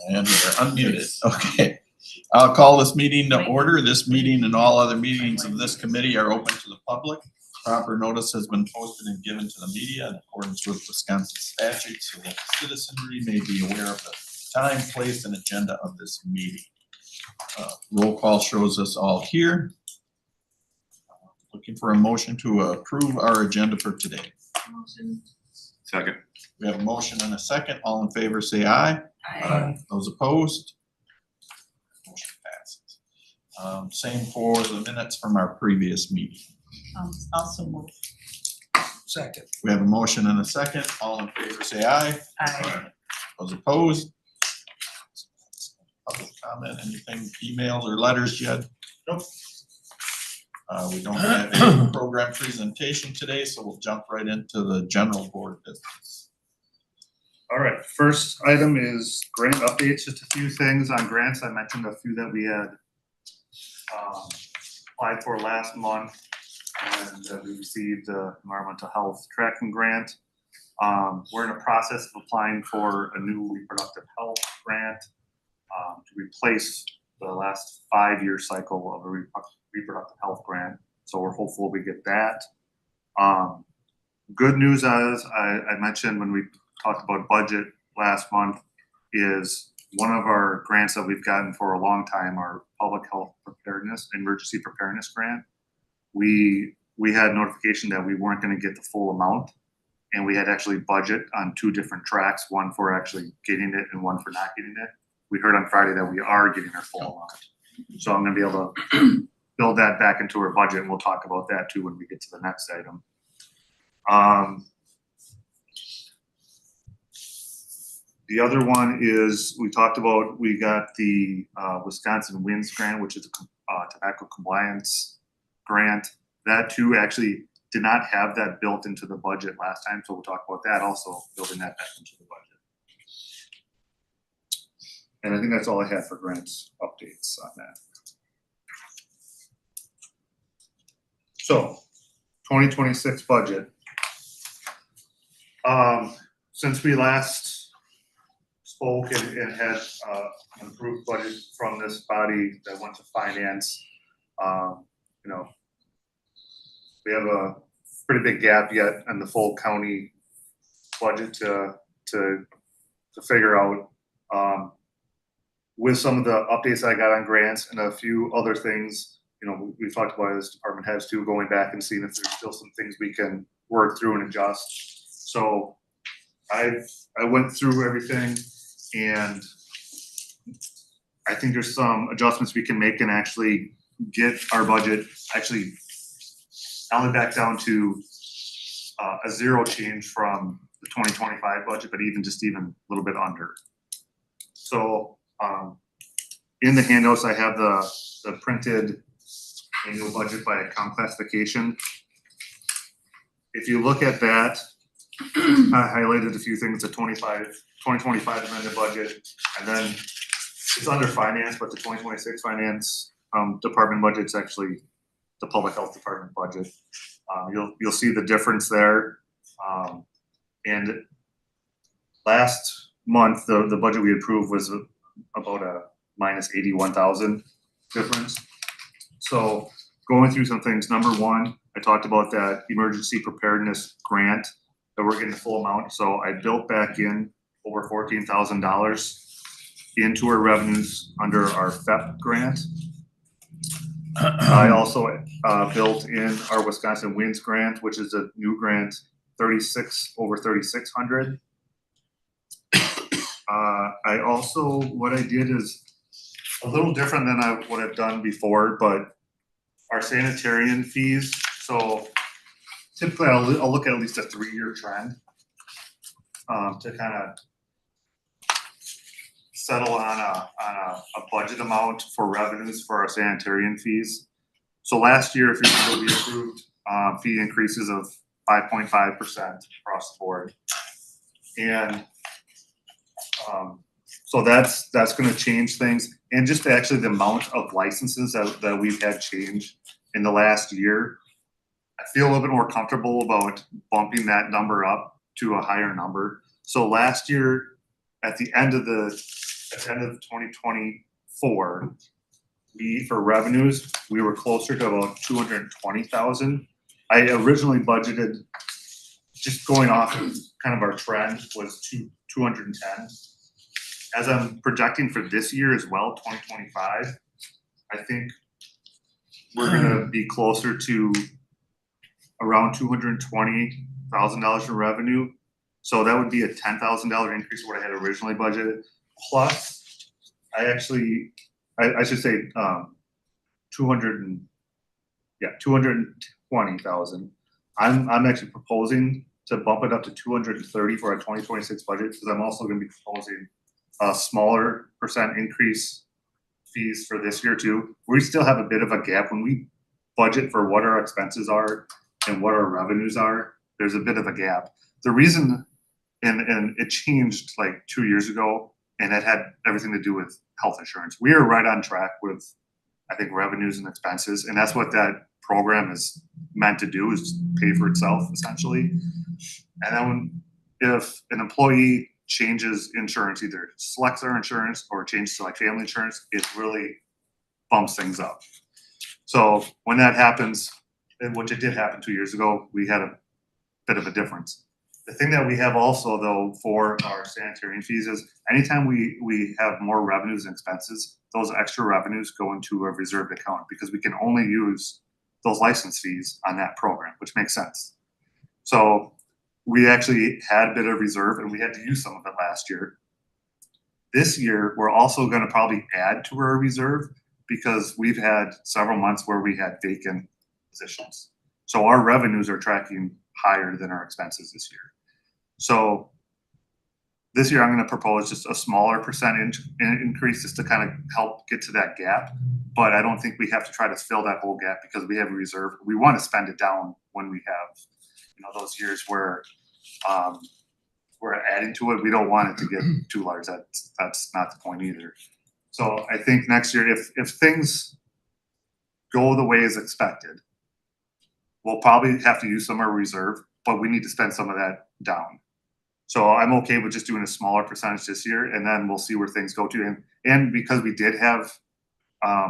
And we're unmuted. Okay. I'll call this meeting to order. This meeting and all other meetings of this committee are open to the public. Proper notice has been posted and given to the media in accordance with Wisconsin statutes so that the citizenry may be aware of the time, place, and agenda of this meeting. Roll call shows us all here. Looking for a motion to approve our agenda for today. Motion. Second. We have a motion and a second. All in favor say aye. Aye. Those opposed? Motion passes. Same for the minutes from our previous meeting. Also move. Second. We have a motion and a second. All in favor say aye. Aye. Those opposed? Public comment, anything, emails or letters yet? Nope. We don't have a program presentation today, so we'll jump right into the general board business. All right, first item is grant updates, just a few things on grants. I mentioned a few that we had applied for last month, and we received the environmental health tracking grant. We're in the process of applying for a new reproductive health grant to replace the last 5-year cycle of a reproductive health grant. So we're hopeful we get that. Good news, as I mentioned when we talked about budget last month, is one of our grants that we've gotten for a long time, our public health preparedness, emergency preparedness grant. We had notification that we weren't going to get the full amount, and we had actually budget on 2 different tracks, one for actually getting it and one for not getting it. We heard on Friday that we are getting our full amount. So I'm going to be able to build that back into our budget, and we'll talk about that too when we get to the next item. The other one is we talked about, we got the Wisconsin WINS grant, which is a tobacco compliance grant. That too actually did not have that built into the budget last time, so we'll talk about that also, building that back into the budget. And I think that's all I had for grants updates on that. So, 2026 budget. Since we last spoke and had an approved budget from this body that went to finance, you know, we have a pretty big gap yet in the full county budget to figure out. With some of the updates I got on grants and a few other things, you know, we've talked about as department heads too, going back and seeing if there's still some things we can work through and adjust. So I went through everything, and I think there's some adjustments we can make and actually get our budget actually only back down to a 0 change from the 2025 budget, but even a little bit under. So in the handouts, I have the printed annual budget by account classification. If you look at that, I highlighted a few things, the 2025 amended budget, and then it's under finance, but the 2026 finance department budget's actually the public health department budget. You'll see the difference there. And last month, the budget we approved was about a minus 81,000 difference. So going through some things, number one, I talked about that emergency preparedness grant that we're getting the full amount. So I built back in over $14,000 into our revenues under our FEP grant. I also built in our Wisconsin WINS grant, which is a new grant, over 3,600. I also, what I did is a little different than what I've done before, but our sanitarian fees. So typically I'll look at least a 3-year trend to kind of settle on a budget amount for revenues for our sanitarian fees. So last year, if you remember, we approved fee increases of 5.5% across the board. And so that's going to change things. And just actually the amount of licenses that we've had change in the last year, I feel a little bit more comfortable about bumping that number up to a higher number. So last year, at the end of 2024, for revenues, we were closer to about 220,000. I originally budgeted, just going off of kind of our trend, was 210. As I'm projecting for this year as well, 2025, I think we're gonna be closer to around $220,000 in revenue. So that would be a $10,000 increase from what I had originally budgeted. Plus, I should say 220,000. I'm actually proposing to bump it up to 230 for our 2026 budget, because I'm also gonna be proposing a smaller percent increase fees for this year too. We still have a bit of a gap when we budget for what our expenses are and what our revenues are. There's a bit of a gap. The reason, and it changed like 2 years ago, and it had everything to do with health insurance. We are right on track with, I think, revenues and expenses, and that's what that program is meant to do, is pay for itself essentially. And then if an employee changes insurance, either selects our insurance or changes to like family insurance, it really bumps things up. So when that happens, and which it did happen 2 years ago, we had a bit of a difference. The thing that we have also though for our sanitary fees is anytime we have more revenues and expenses, those extra revenues go into a reserved account, because we can only use those license fees on that program, which makes sense. So we actually had a bit of reserve, and we had to use some of it last year. This year, we're also going to probably add to our reserve, because we've had several months where we had vacant positions. So our revenues are tracking higher than our expenses this year. So this year, I'm going to propose just a smaller percentage increase, just to kind of help get to that gap. But I don't think we have to try to fill that whole gap, because we have a reserve. We want to spend it down when we have, those years where we're adding to it. We don't want it to get too large. That's not the point either. So I think next year, if things go the way as expected, we'll probably have to use some of our reserve, but we need to spend some of that down. So I'm okay with just doing a smaller percentage this year, and then we'll see where things go to. And because we did have,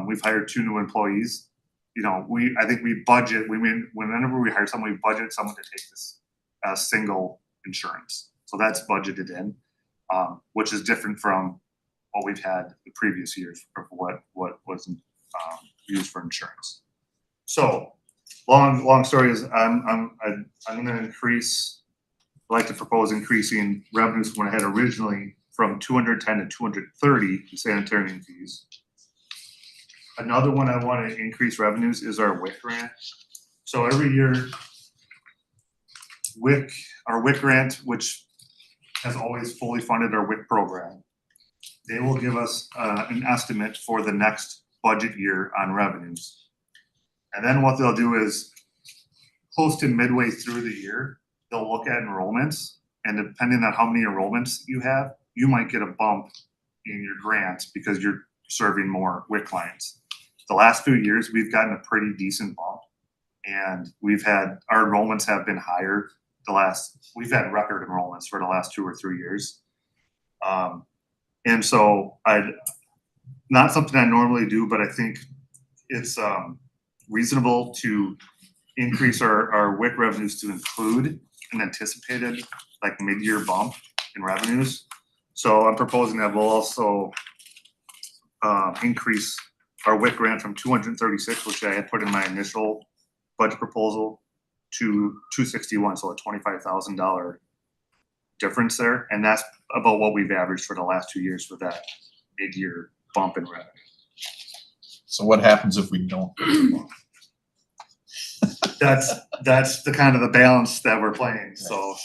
we've hired 2 new employees. I think we budget. Whenever we hire someone, we budget someone to take this single insurance. So that's budgeted in, which is different from what we've had the previous years of what was used for insurance. So long story is I'm going to increase. I'd like to propose increasing revenues from what I had originally from 210 to 230 in sanitary fees. Another one I want to increase revenues is our WIC grant. So every year, our WIC grant, which has always fully funded our WIC program, they will give us an estimate for the next budget year on revenues. And then what they'll do is, close to midway through the year, they'll look at enrollments, and depending on how many enrollments you have, you might get a bump in your grants because you're serving more WIC clients. The last few years, we've gotten a pretty decent bump, and our enrollments have been higher. We've had record enrollments for the last 2 or 3 years. And so not something I normally do, but I think it's reasonable to increase our WIC revenues to include an anticipated like mid-year bump in revenues. So I'm proposing that we'll also increase our WIC grant from 236, which I had put in my initial budget proposal, to 261, so a $25,000 difference there. And that's about what we've averaged for the last 2 years for that mid-year bump in revenue. So what happens if we don't? That's the kind of the balance that we're playing. So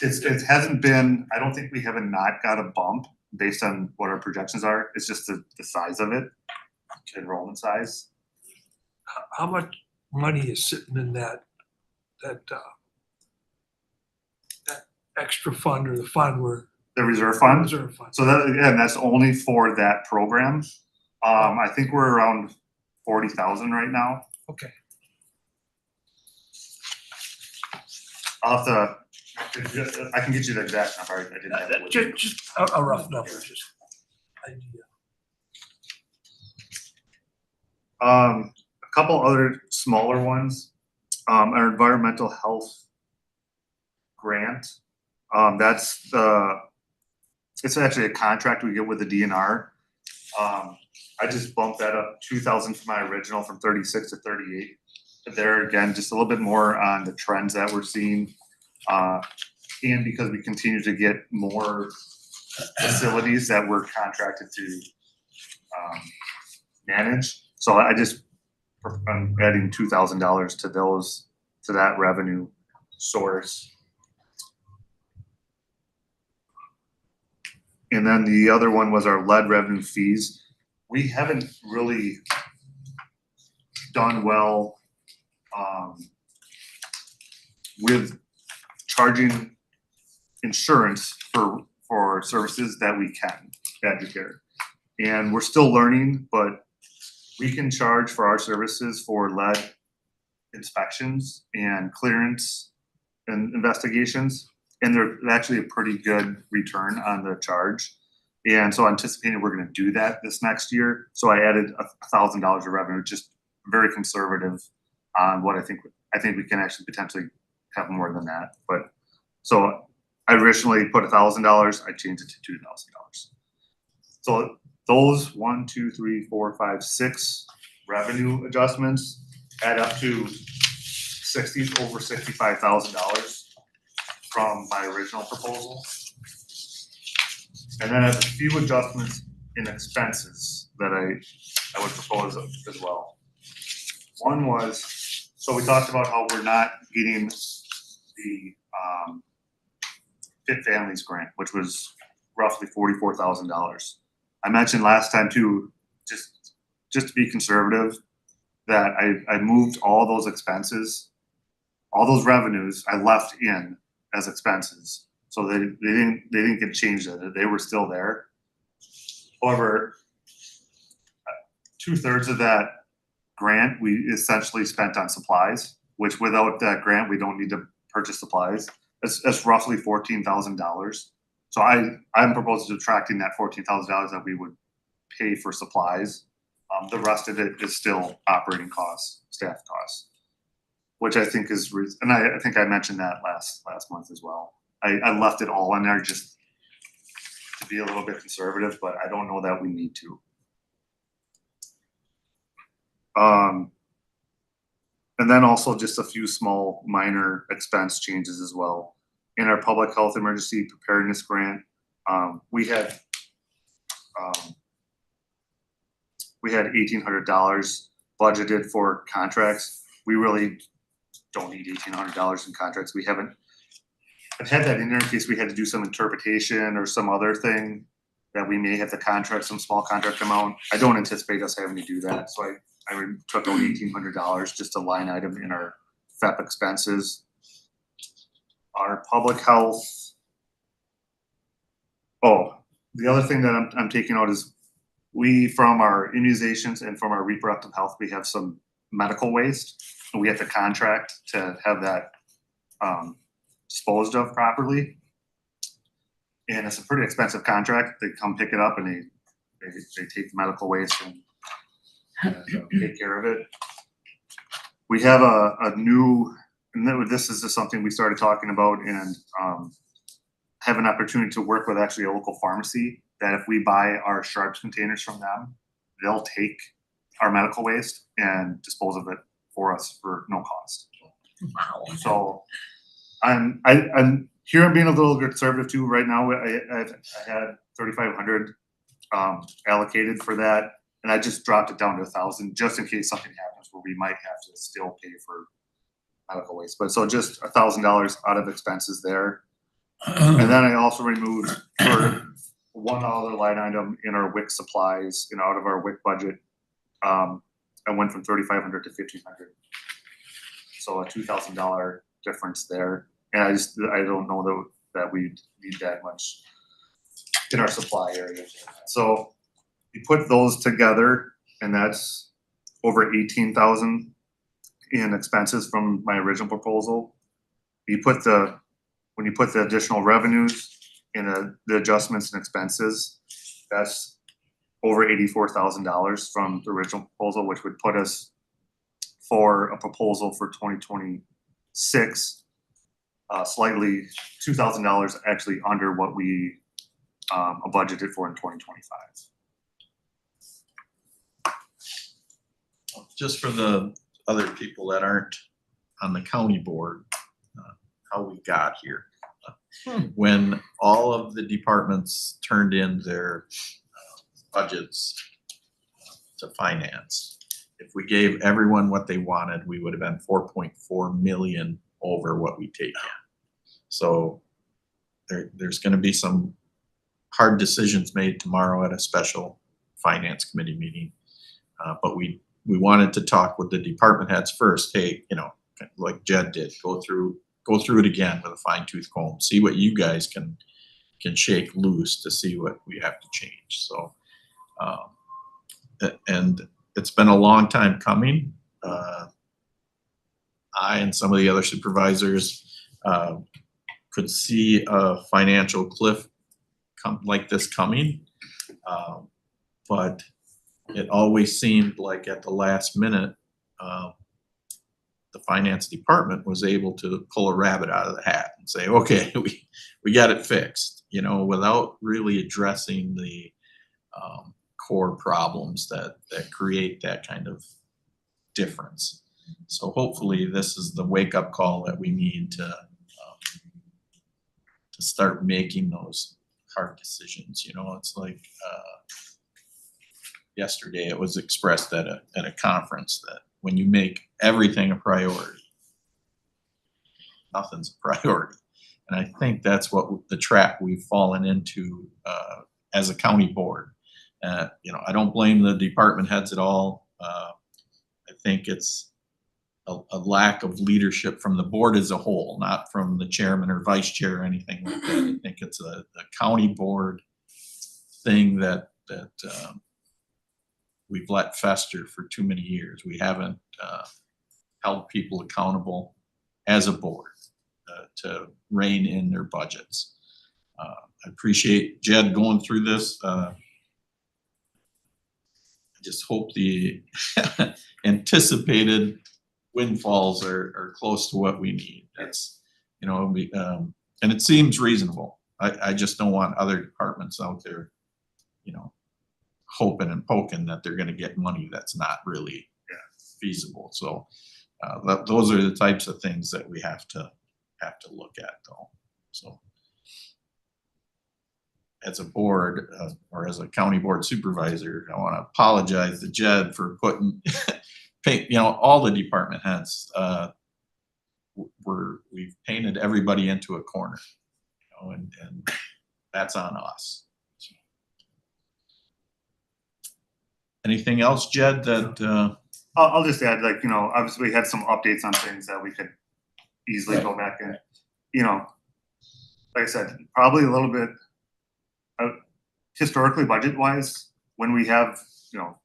it hasn't been, I don't think we haven't not got a bump based on what our projections are. It's just the size of it, enrollment size. How much money is sitting in that extra fund, or the fund where? The reserve fund? Reserve fund. So that, again, that's only for that program. I think we're around 40,000 right now. Okay. I'll have to I can get you the exact number, I didn't have it with me. Just a rough number, just idea. A couple other smaller ones, our environmental health grant. That's it's actually a contract we get with the DNR. I just bumped that up 2,000 from my original from 36 to 38. But there again, just a little bit more on the trends that we're seeing. And because we continue to get more facilities that we're contracted to manage. So I'm adding $2,000 to that revenue source. And then the other one was our lead revenue fees. We haven't really done well with charging insurance for services that we can at Decatur. And we're still learning, but we can charge for our services for lead inspections and clearance and investigations. And they're actually a pretty good return on the charge. And so anticipating we're gonna do that this next year. So I added $1,000 of revenue, just very conservative on what I think we can actually potentially have more than that. But so I originally put $1,000, I changed it to $2,000. So those 1, 2, 3, 4, 5, 6 revenue adjustments add up to over $65,000 from my original proposal. And then I have a few adjustments in expenses that I would propose as well. One was, so we talked about how we're not getting the Fit Families grant, which was roughly $44,000. I mentioned last time too, just to be conservative, that I moved all those expenses, all those revenues I left in as expenses. So they didn't get changed, they were still there. However, 2/3 of that grant we essentially spent on supplies, which without that grant we don't need to purchase supplies. That's roughly $14,000. So I'm proposing subtracting that $14,000 that we would pay for supplies. The rest of it is still operating costs, staff costs, which I think is, and I think I mentioned that last month as well. I left it all in there just to be a little bit conservative, but I don't know that we need to. And then also just a few small minor expense changes as well. In our public health emergency preparedness grant, we had $1,800 budgeted for contracts. We really don't need $1,800 in contracts. I've had that in there in case we had to do some interpretation or some other thing that we may have to contract some small contract amount. I don't anticipate us having to do that. So I took out $1,800, just a line item in our FEP expenses. Our public health. Oh, the other thing that I'm taking out is from our immunizations and from our reproductive health, we have some medical waste, and we have to contract to have that disposed of properly. And it's a pretty expensive contract. They come pick it up and they take the medical waste and take care of it. We have a new, and this is just something we started talking about, and have an opportunity to work with actually a local pharmacy that if we buy our sharps containers from them, they'll take our medical waste and dispose of it for us for no cost. Wow. So I'm here. I'm being a little conservative too. Right now, I had 3,500 allocated for that, and I just dropped it down to 1,000 just in case something happens where we might have to still pay for medical waste. But so just $1,000 out of expenses there, and then I also removed for one other line item in our WIC supplies, out of our WIC budget. I went from 3,500 to 1,500, so a $2,000 difference there. And I don't know that we need that much in our supply area. So you put those together, and that's over 18,000 in expenses from my original proposal. You put the when you put the additional revenues and the adjustments and expenses, that's over $84,000 from the original proposal, which would put us for a proposal for 2026, slightly $2,000 actually under what we budgeted for in 2025. Just for the other people that aren't on the county board, how we got here. When all of the departments turned in their budgets to finance, if we gave everyone what they wanted, we would have been 4.4 million over what we take in. So there's gonna be some hard decisions made tomorrow at a special finance committee meeting. But we wanted to talk with the department heads first. Hey, you know, like Jed did, go through it again with a fine tooth comb, see what you guys can shake loose to see what we have to change. So, and it's been a long time coming. I and some of the other supervisors could see a financial cliff like this coming, but it always seemed like at the last minute, the finance department was able to pull a rabbit out of the hat and say, okay, we got it fixed, you know, without really addressing the core problems that create that kind of difference. So hopefully this is the wake-up call that we need to start making those hard decisions. You know, it's like yesterday it was expressed at a conference that when you make everything a priority, nothing's a priority. And I think that's what the trap we've fallen into as a county board. You know, I don't blame the department heads at all. I think it's a lack of leadership from the board as a whole, not from the chairman or vice chair or anything like that. I think it's a county board thing that we've let fester for too many years. We haven't held people accountable as a board to rein in their budgets. I appreciate Jed going through this. I just hope the anticipated windfalls are close to what we need. That's, you know, and it seems reasonable. I just don't want other departments out there, you know, hoping and poking that they're going to get money that's not really feasible. So those are the types of things that we have to look at, though. So as a board or as a county board supervisor, I want to apologize to Jed for putting, you know, all the department heads. We've painted everybody into a corner, you know, and that's on us. Anything else, Jed, that I'll just add, like, you know, obviously we had some updates on things that we could easily go back and, you know, like I said, probably a little bit historically budget wise, when we have, you know,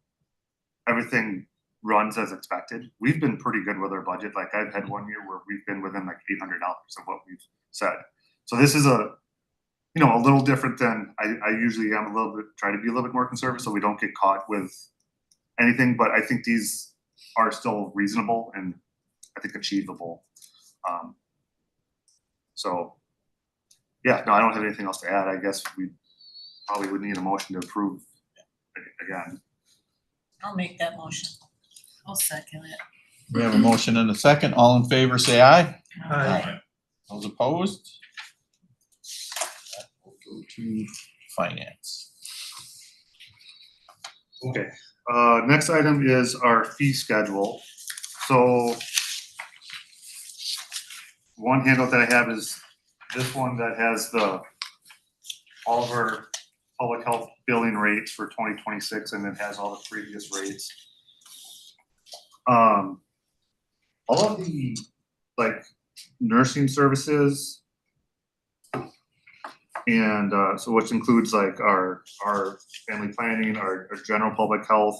everything runs as expected, we've been pretty good with our budget. Like I've had one year where we've been within like $800 of what we've said. So this is a little different than I usually am. Try to be a little bit more conservative so we don't get caught with anything, but I think these are still reasonable and I think achievable. So yeah, no, I don't have anything else to add. I guess we probably would need a motion to approve again. I'll make that motion. I'll second it. we have a motion and a second. All in favor, say aye. Aye. Those opposed? That will go to finance. Okay, next item is our fee schedule. So one handout that I have is this one that has all of our public health billing rates for 2026, and it has all the previous rates. All of the like nursing services, and so which includes like our family planning, our general public health,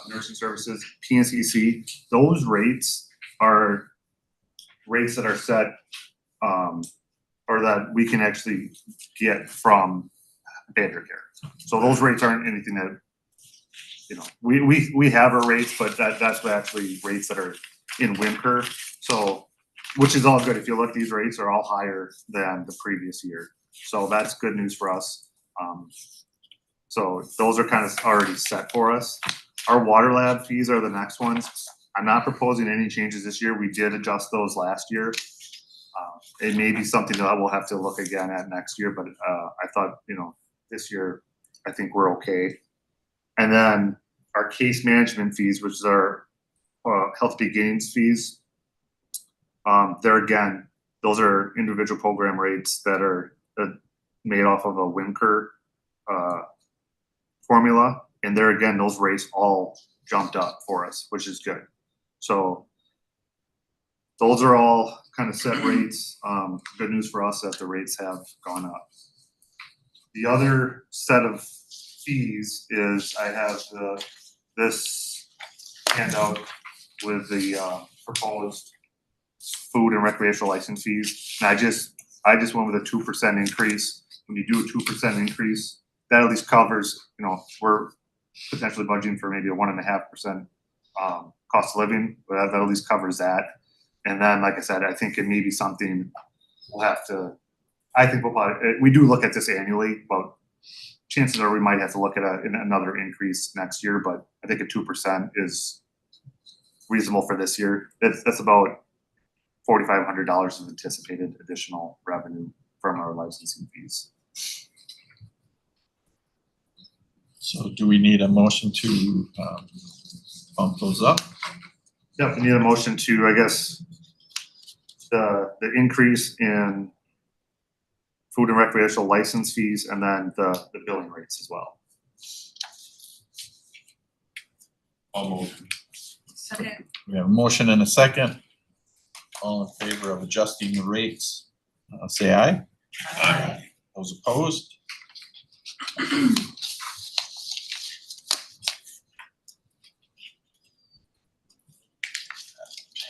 nursing services, PNCC, those rates are rates that are set or that we can actually get from Badger Care. So those rates aren't anything that, you know, we have our rates, but that's actually rates that are in Wimker. So, which is all good. If you look, these rates are all higher than the previous year. So that's good news for us. So those are kind of already set for us. Our water lab fees are the next ones. I'm not proposing any changes this year. We did adjust those last year. It may be something that we'll have to look again at next year, but I thought, you know, this year I think we're okay. And then our case management fees, which is our health beginnings fees. There again, those are individual program rates that are made off of a Wimker formula, and there again, those rates all jumped up for us, which is good. So those are all kind of set rates. Good news for us that the rates have gone up. The other set of fees is I have this handout with the proposed food and recreational license fees. And I just went with a 2% increase. When you do a 2% increase, that at least covers, you know, we're potentially budgeting for maybe a 1.5% cost of living, but that at least covers that. And then, like I said, I think it may be something we'll have to, I think we'll probably, we do look at this annually, but chances are we might have to look at another increase next year, but I think a 2% is reasonable for this year. That's about $4,500 of anticipated additional revenue from our licensing fees. So do we need a motion to bump those up? Yep, we need a motion to, I guess, the increase in food and recreational license fees, and then the billing rates as well. Second. We have a motion and a second. All in favor of adjusting the rates, say aye. Aye. Those opposed?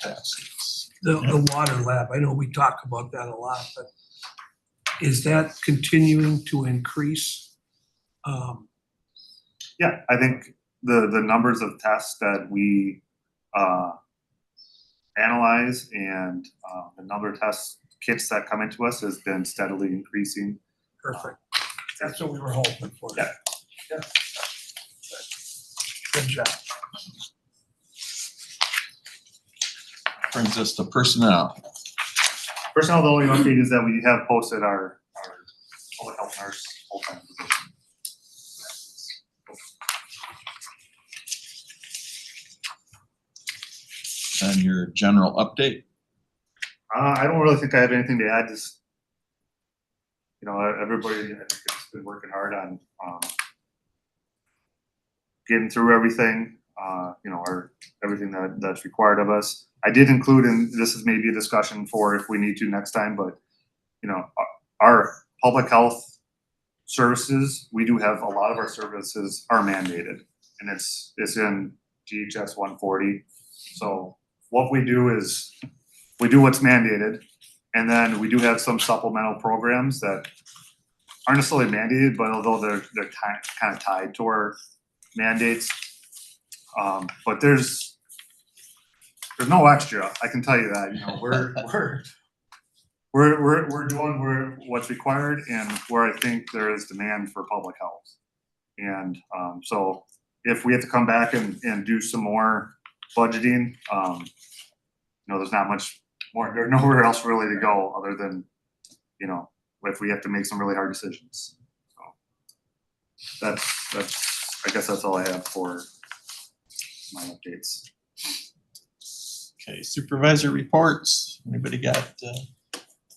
Passes. The water lab, I know we talk about that a lot, but is that continuing to increase? Yeah, I think the numbers of tests that we analyze and the number of test kits that come into us has been steadily increasing. Perfect. That's what we were hoping for. Yeah. Yeah. Good job. Brings us to personnel. Personnel, the only update is that we have posted our public health nurse full-time position. And your general update. I don't really think I have anything to add. Just, you know, everybody I think has been working hard on getting through everything. You know, everything that's required of us. I did include, and this is maybe a discussion for if we need to next time, but you know, our public health services, we do have a lot of our services are mandated, and it's in GHS 140. So what we do is we do what's mandated, and then we do have some supplemental programs that aren't necessarily mandated, but although they're kind of tied to our mandates. But there's no extra. I can tell you that. You know, we're doing what's required and where I think there is demand for public health. And so if we have to come back and do some more budgeting, you know, there's not much more. There's nowhere else really to go other than, you know, if we have to make some really hard decisions. So that's I guess that's all I have for my updates. Okay, supervisor reports. Anybody got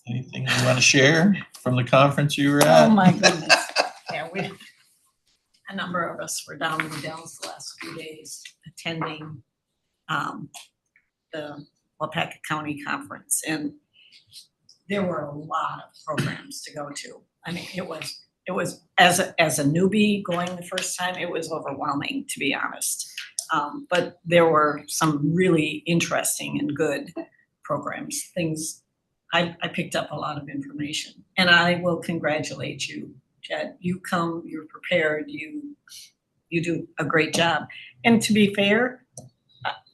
anything you want to share from the conference you were at? Oh, my goodness. Yeah, a number of us were down in the Dells the last few days attending the Waupaca County Conference, and there were a lot of programs to go to. I mean, it was as a newbie going the first time, it was overwhelming, to be honest. But there were some really interesting and good programs, things I picked up a lot of information, and I will congratulate you, Jed. You come, you're prepared, you do a great job. And to be fair,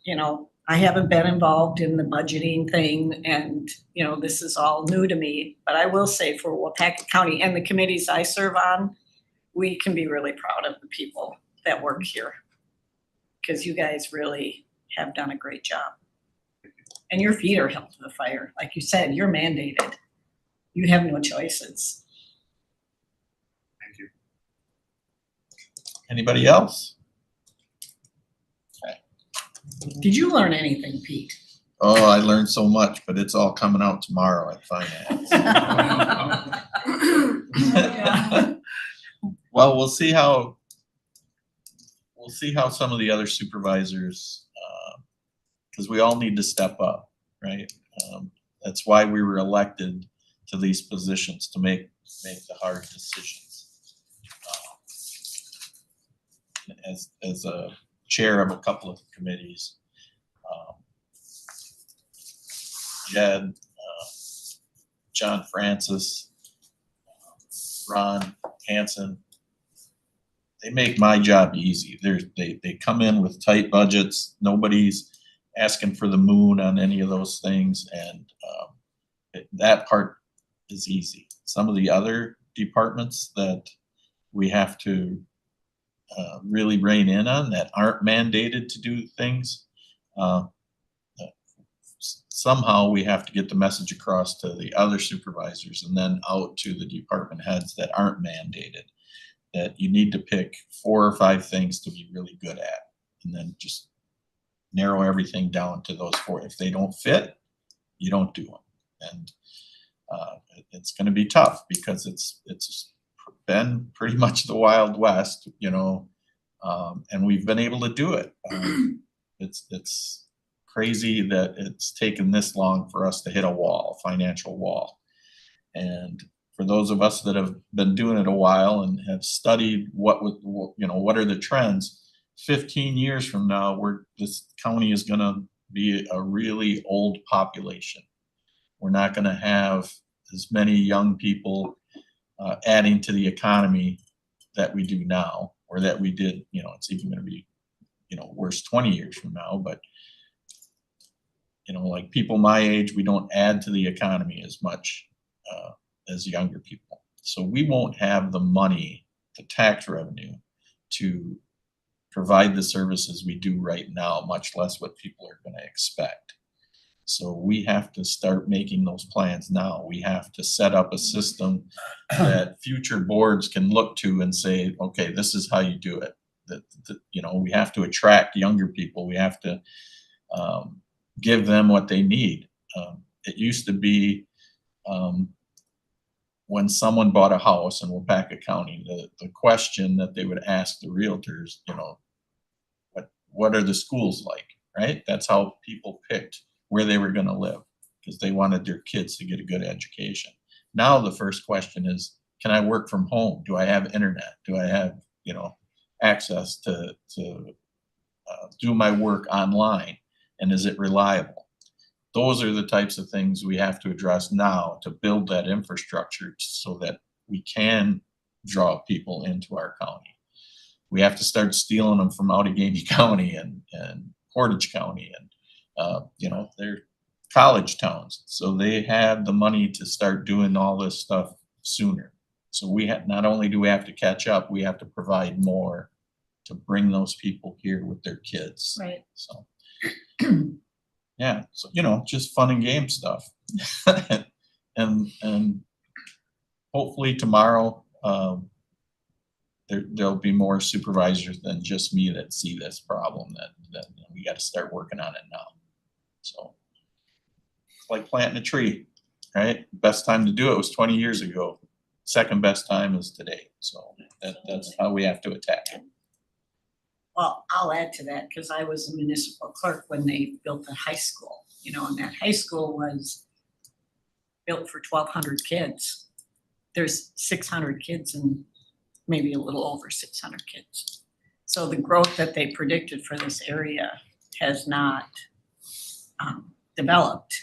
you know, I haven't been involved in the budgeting thing and, you know, this is all new to me. But I will say for Waupaca County and the committees I serve on, we can be really proud of the people that work here. Because you guys really have done a great job. And your feet are held to the fire. Like you said, you're mandated. You have no choices. Thank you. Anybody else? Did you learn anything, Pete? Oh, I learned so much, but it's all coming out tomorrow at finance. Yeah. Well, we'll see how some of the other supervisors, because we all need to step up, right? That's why we were elected to these positions, to make the hard decisions. As a chair of a couple of committees, Jed, John Francis, Ron Hansen, they make my job easy. They come in with tight budgets. Nobody's asking for the moon on any of those things, and that part is easy. Some of the other departments that we have to really rein in on, that aren't mandated to do things, somehow we have to get the message across to the other supervisors and then out to the department heads that aren't mandated, that you need to pick 4 or 5 things to be really good at, and then just narrow everything down to those 4. If they don't fit, you don't do them. And it's going to be tough because it's been pretty much the Wild West, you know, and we've been able to do it. It's crazy that it's taken this long for us to hit a financial wall. And for those of us that have been doing it a while and have studied what are the trends, 15 years from now, this county is going to be a really old population. We're not going to have as many young people adding to the economy that we do now, or that we did. You know, it's even going to be, worse 20 years from now. But like people my age, we don't add to the economy as much as younger people. So we won't have the money, the tax revenue, to provide the services we do right now, much less what people are going to expect. So we have to start making those plans now. We have to set up a system that future boards can look to and say, okay, this is how you do it. We have to attract younger people. We have to give them what they need. It used to be when someone bought a house in Waupaca County, the question that they would ask the realtors, what are the schools like, right? That's how people picked where they were going to live, because they wanted their kids to get a good education. Now the first question is, can I work from home? Do I have internet? Do I have, access to do my work online? And is it reliable? Those are the types of things we have to address now to build that infrastructure so that we can draw people into our county. We have to start stealing them from Outagamie County and Portage County, and they're college towns, so they have the money to start doing all this stuff sooner. So not only do we have to catch up, we have to provide more to bring those people here with their kids. Right. So yeah, so just fun and game stuff. and hopefully tomorrow there'll be more supervisors than just me that see this problem, that we got to start working on it now. So it's like planting a tree, right? Best time to do it was 20 years ago. Second best time is today. So that's how we have to attack it. Well, I'll add to that because I was a municipal clerk when they built the high school, and that high school was built for 1,200 kids. There's 600 kids and maybe a little over 600 kids. So the growth that they predicted for this area has not developed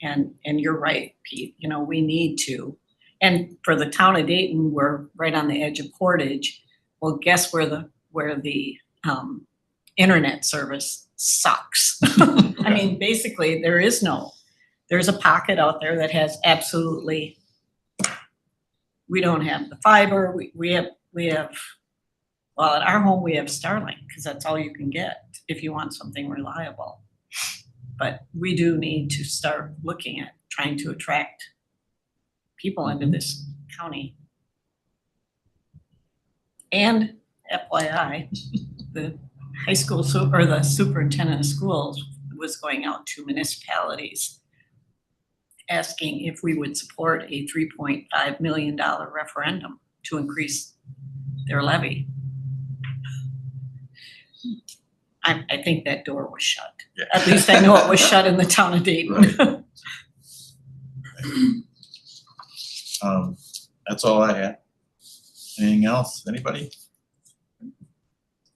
And you're right, Pete, you know, we need to. And for the town of Dayton, we're right on the edge of Portage. Well, guess where the internet service sucks. I mean, basically, there's a pocket out there that has absolutely, we don't have the fiber, we have, well, at our home, we have Starlink, because that's all you can get if you want something reliable. But we do need to start looking at trying to attract people into this county. And FYI, the high school or the superintendent of schools was going out to municipalities asking if we would support a $3.5 million referendum to increase their levy. I think that door was shut. Yeah. At least I know it was shut in the town of Dayton. That's all I had. Anything else? Anybody?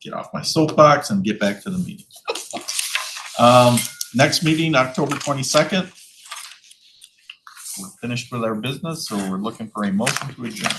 Get off my soapbox and get back to the meeting. Next meeting, October 22nd. We're finished with our business, so we're looking for a motion to adjourn.